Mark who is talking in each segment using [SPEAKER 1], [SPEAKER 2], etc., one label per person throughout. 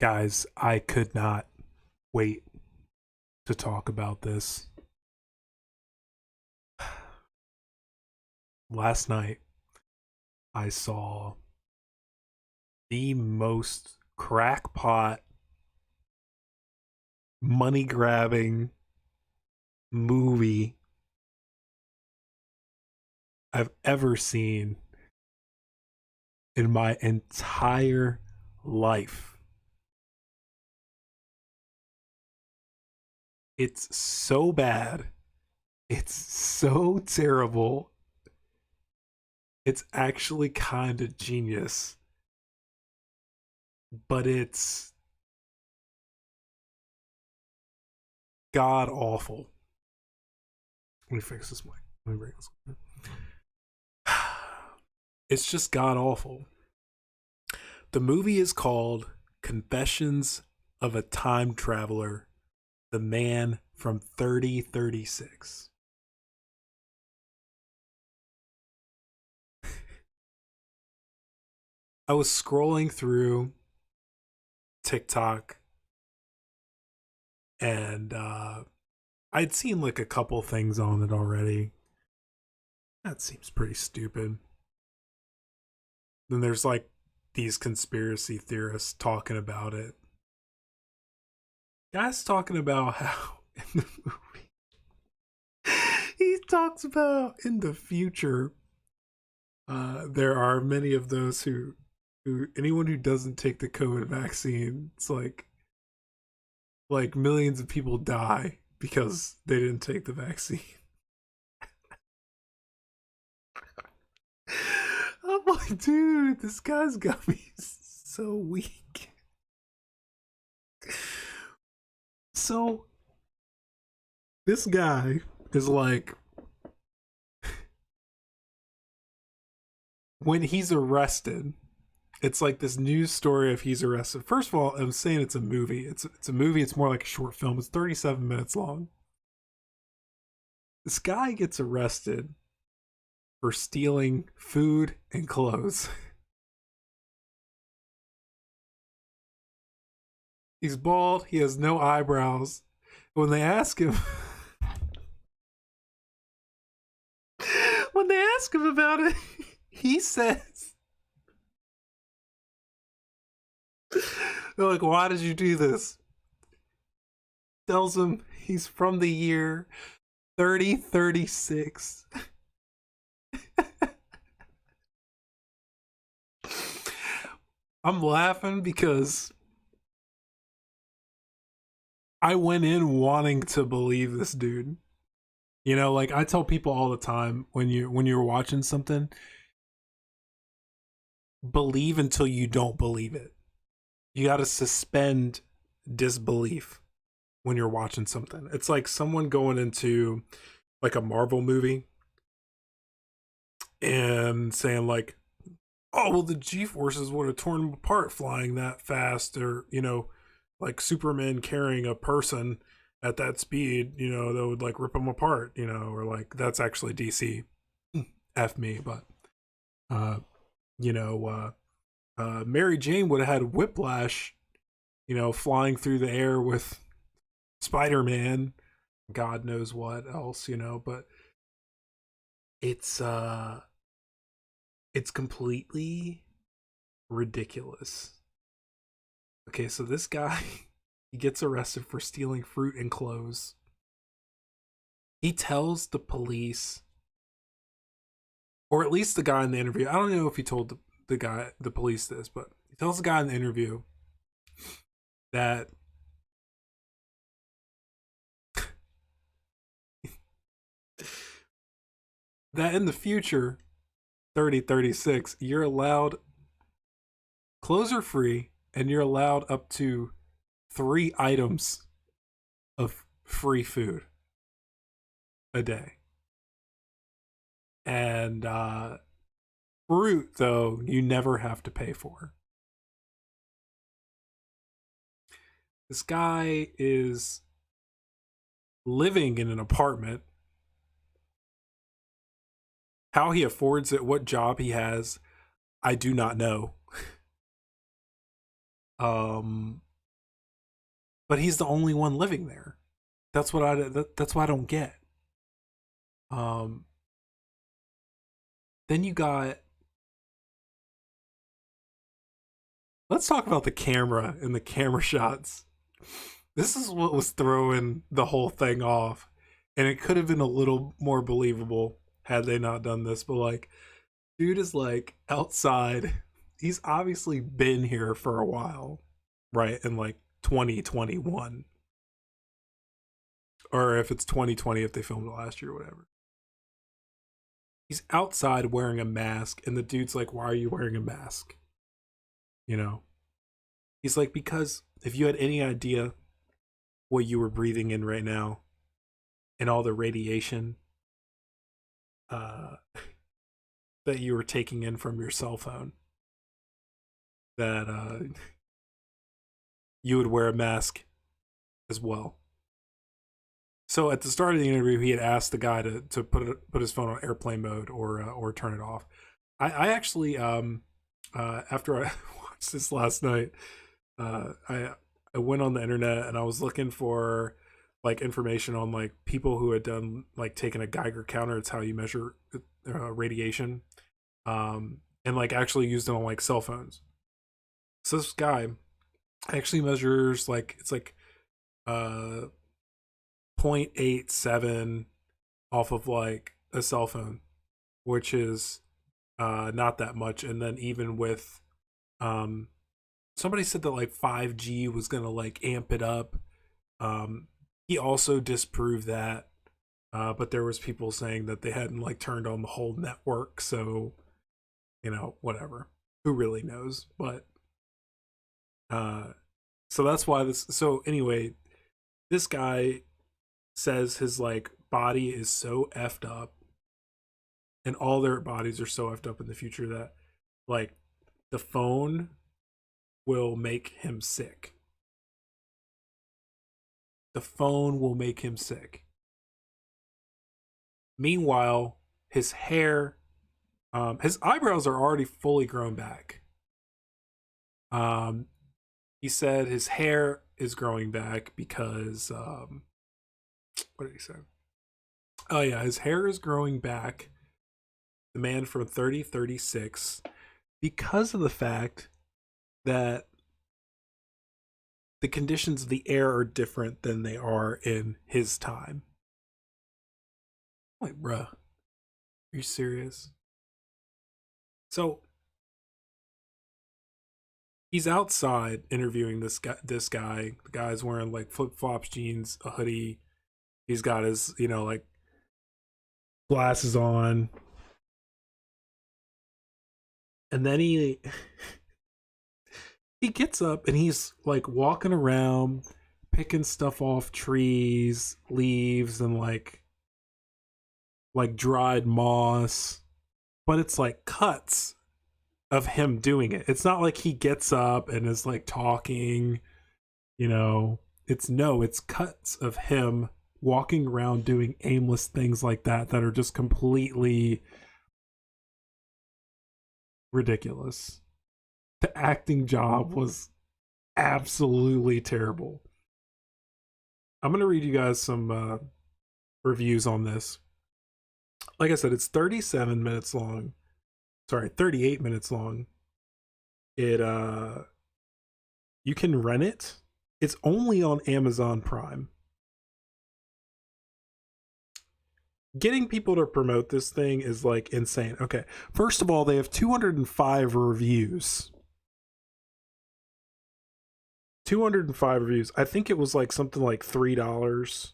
[SPEAKER 1] Guys, I could not wait to talk about this. Last night, I saw the most crackpot, money grabbing movie I've ever seen in my entire life. It's so bad. It's so terrible. It's actually kind of genius, but it's god awful. Let me fix this mic. Let me bring this. It's just god awful. The movie is called Confessions of a Time Traveler, The Man from 3036. I was scrolling through TikTok and I'd seen like a couple things on it already. That seems pretty stupid. Then there's like these conspiracy theorists talking about it. Guys talking about how in the movie he talks about in the future there are many of those who anyone who doesn't take the COVID vaccine, it's like millions of people die because they didn't take the vaccine. I'm like, dude, this guy's got me so weak. So this guy is like, when he's arrested, it's like this news story of he's arrested. First of all, I'm saying it's a movie. It's a movie. It's more like a short film. It's 37 minutes long. This guy gets arrested for stealing food and clothes. He's bald. He has no eyebrows. When they ask him, when they ask him about it, he says, "They're like, why did you do this?" Tells him he's from the year 3036. I'm laughing because I went in wanting to believe this dude. You know, like I tell people all the time, when you're watching something, believe until you don't believe it. You got to suspend disbelief when you're watching something. It's like someone going into like a Marvel movie and saying like, "Oh, well the G-forces would have torn them apart flying that fast," or, like Superman carrying a person at that speed, that would like rip them apart, or like that's actually DC. F me, but uh, you know, Mary Jane would have had whiplash, flying through the air with Spider Man, God knows what else, but it's uh it's completely ridiculous. Okay, so this guy he gets arrested for stealing fruit and clothes. He tells the police, or at least the guy in the interview. I don't know if he told the police this, but he tells the guy in the interview that in the future, 3036, you're allowed, clothes are free, and you're allowed up to 3 items of free food a day. And fruit, though, you never have to pay for. This guy is living in an apartment. How he affords it, what job he has, I do not know. but he's the only one living there. That's what I don't get. Um, then you got. Let's talk about the camera and the camera shots. This is what was throwing the whole thing off, and it could have been a little more believable had they not done this. But like, dude is like outside. He's obviously been here for a while, right? In like 2021, or if it's 2020, if they filmed it last year or whatever. He's outside wearing a mask, and the dude's like, "Why are you wearing a mask?" You know, he's like, "Because if you had any idea what you were breathing in right now and all the radiation uh, that you were taking in from your cell phone, that you would wear a mask as well." So at the start of the interview, he had asked the guy to put his phone on airplane mode or turn it off. I actually after I watched this last night, I went on the internet and I was looking for like information on like people who had done like taken a Geiger counter. It's how you measure radiation, and like actually used it on like cell phones. So this guy actually measures like it's like uh 0.87 off of like a cell phone, which is not that much. And then even with um somebody said that like 5G was gonna like amp it up. Um he also disproved that. But there was people saying that they hadn't like turned on the whole network, so whatever. Who really knows? But uh so that's why this so anyway, this guy says his like body is so effed up and all their bodies are so effed up in the future that like the phone will make him sick. The phone will make him sick. Meanwhile, his hair, his eyebrows are already fully grown back. Um, he said his hair is growing back because what did he say? Oh yeah, his hair is growing back. The man from 3036 because of the fact that the conditions of the air are different than they are in his time. I'm like, bruh, are you serious? So he's outside interviewing this guy. This guy, the guy's wearing like flip flops, jeans, a hoodie. He's got his, like glasses on, and then he gets up and he's like walking around, picking stuff off trees, leaves, and like dried moss, but it's like cuts of him doing it. It's not like he gets up and is like talking, you know. It's no, it's cuts of him walking around doing aimless things like that are just completely ridiculous. The acting job was absolutely terrible. I'm going to read you guys some reviews on this. Like I said, it's 37 minutes long. Sorry, 38 minutes long. It you can rent it. It's only on Amazon Prime. Getting people to promote this thing is like insane. Okay, first of all, they have 205 reviews. 205 reviews. I think it was like something like $3,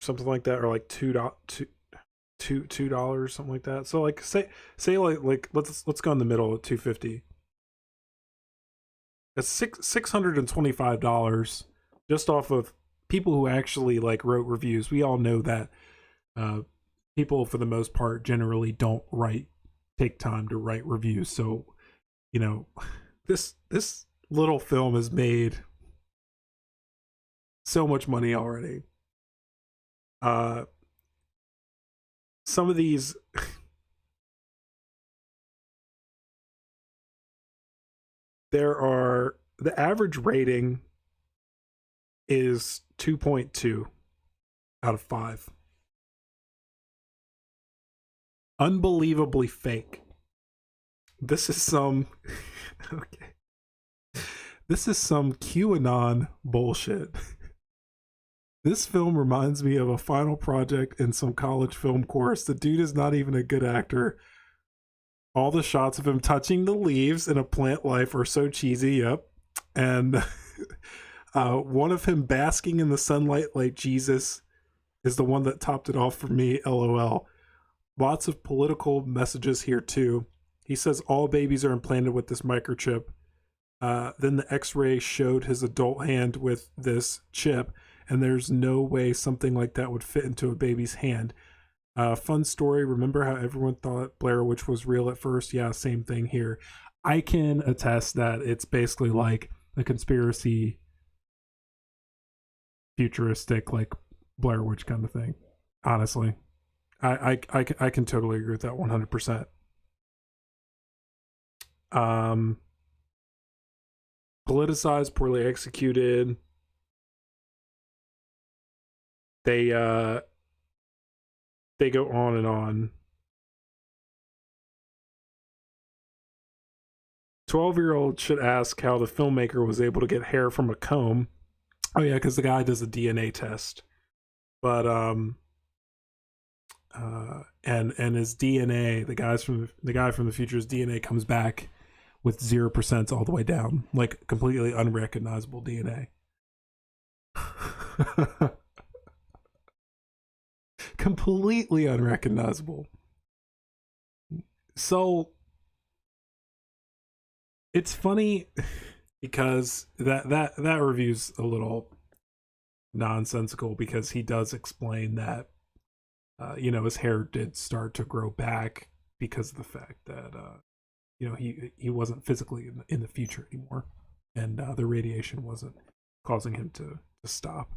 [SPEAKER 1] something like that, or like $2, something like that. So like say like let's go in the middle of 250. That's $625 just off of people who actually like wrote reviews. We all know that people for the most part generally don't take time to write reviews. So this little film has made so much money already. Some of these there are the average rating is 2.2 out of 5. Unbelievably fake. This is some okay. This is some QAnon bullshit. This film reminds me of a final project in some college film course. The dude is not even a good actor. All the shots of him touching the leaves in A Plant Life are so cheesy, yep. And one of him basking in the sunlight like Jesus is the one that topped it off for me, LOL. Lots of political messages here too. He says all babies are implanted with this microchip. Then the x-ray showed his adult hand with this chip, and there's no way something like that would fit into a baby's hand. Fun story. Remember how everyone thought Blair Witch was real at first? Yeah, same thing here. I can attest that it's basically like a conspiracy, futuristic, like Blair Witch kind of thing. Honestly, I can totally agree with that 100%. Politicized, poorly executed. They go on and on. 12-year-old should ask how the filmmaker was able to get hair from a comb. Oh yeah, because the guy does a DNA test. But and his DNA, the guy from the future's DNA comes back with 0% all the way down, like completely unrecognizable DNA. Completely unrecognizable. So it's funny because that review's a little nonsensical, because he does explain that his hair did start to grow back because of the fact that he wasn't physically in the future anymore, and the radiation wasn't causing him to stop.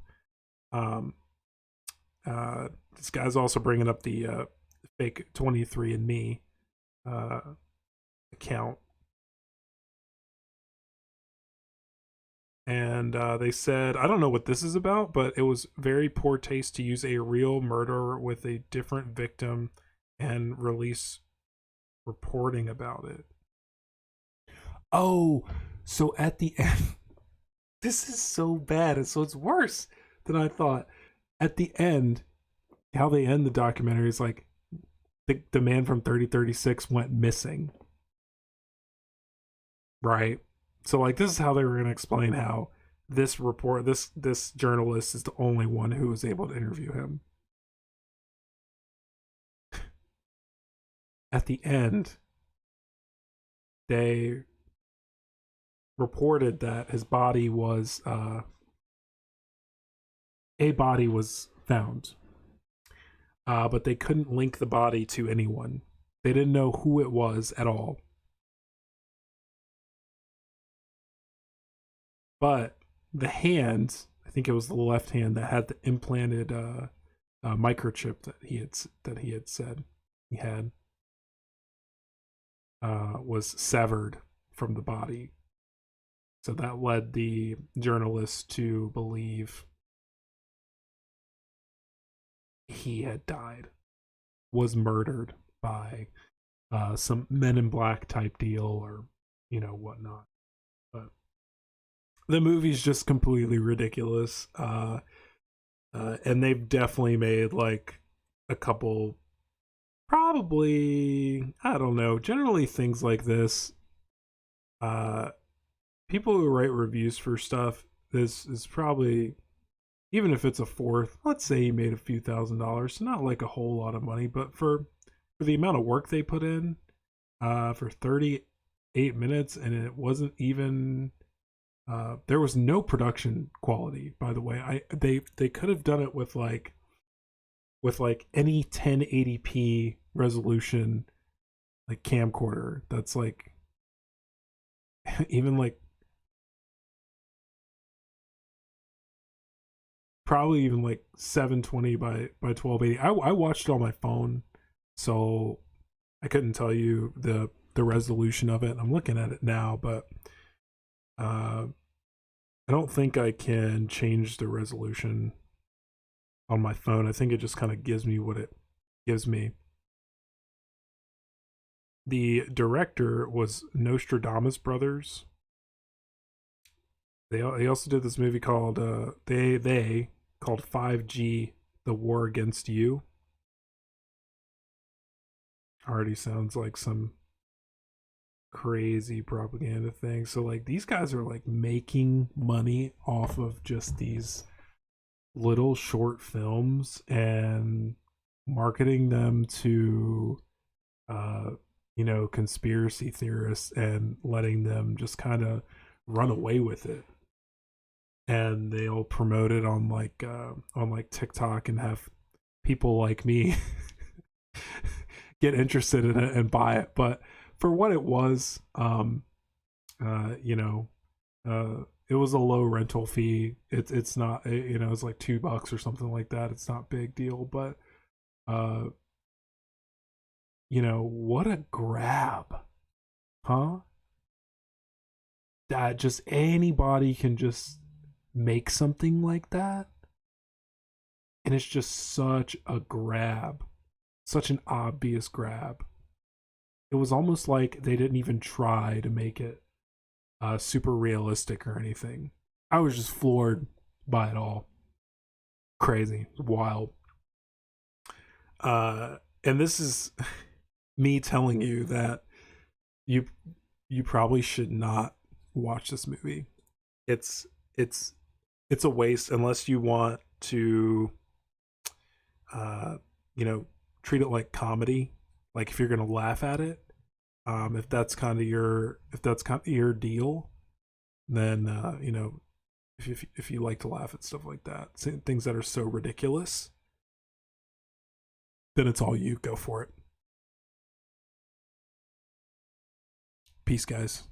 [SPEAKER 1] This guy's also bringing up the fake 23andMe account, and they said, I don't know what this is about, but it was very poor taste to use a real murderer with a different victim and release reporting about it. Oh, so at the end, this is so bad, and so it's worse than I thought. At the end, how they end the documentary is like the man from 3036 went missing, right? So like, this is how they were going to explain how this journalist is the only one who was able to interview him. At the end, they reported that his body was a body was found, but they couldn't link the body to anyone. They didn't know who it was at all. But the hand, I think it was the left hand that had the implanted microchip that he had said he had, was severed from the body. So that led the journalist to believe he had died, was murdered by some Men in Black type deal, or whatnot. But the movie's just completely ridiculous, and they've definitely made like a couple, probably, I don't know, generally things like this, people who write reviews for stuff, this is probably, even if it's a fourth, let's say he made a few $1,000s, so not like a whole lot of money, but for the amount of work they put in, for 38 minutes, and it wasn't even, there was no production quality, by the way. They could have done it with like any 1080p resolution, like camcorder that's like even like probably even like 720 by 1280. I watched it on my phone, so I couldn't tell you the resolution of it. I'm looking at it now, but Uh, I don't think I can change the resolution on my phone. I think it just kind of gives me what it gives me. The director was Nostradamus Brothers. They also did this movie called they called 5G: The War Against You. Already sounds like some crazy propaganda thing. So like these guys are like making money off of just these little short films and marketing them to uh conspiracy theorists and letting them just kind of run away with it, and they'll promote it on like TikTok and have people like me get interested in it and buy it. But for what it was, uh you know it was a low rental fee. It's not, it's like $2 or something like that. It's not a big deal, but uh what a grab, huh? That just anybody can just make something like that, and it's just such a grab, such an obvious grab. It was almost like they didn't even try to make it super realistic or anything. I was just floored by it all. Crazy, wild. And this is me telling you that you you probably should not watch this movie. It's it's it's a waste unless you want to uh you know treat it like comedy, like if you're gonna laugh at it. If that's kind of your deal, then if you like to laugh at stuff like that, things that are so ridiculous, then it's all you. Go for it. Peace, guys.